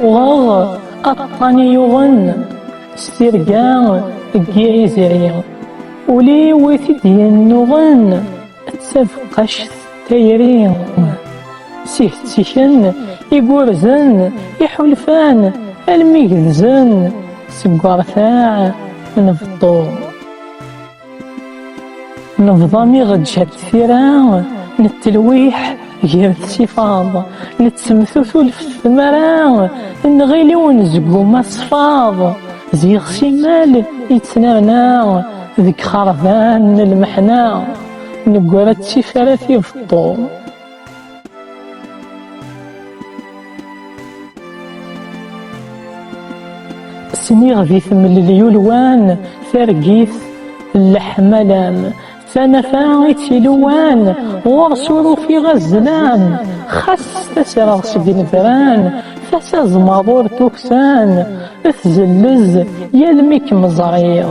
وغاغ أطاني يغن سترقا كيعيزري ولي وثيد ينغن تسفقش تيري سيهتشن يقورزن يحلفان الميغزن سقارثاع نفضو نفضى ميغد شاد ثيران نتلويح غير السفاض نتسمثوثو في الثمرة نغيلي ونزقو ما صفاض زيغ سمال يتنانا ذيك خرفان المحنا نقرا تسفراتي في الطول سنيغ ذي ثمل اليولوان ثرقيث اللحملام ثنفا تلوان وغصرو في غزلان خس تسرغ سدين ثران فساز ماضور توكسان اثزلز يلميك مزريو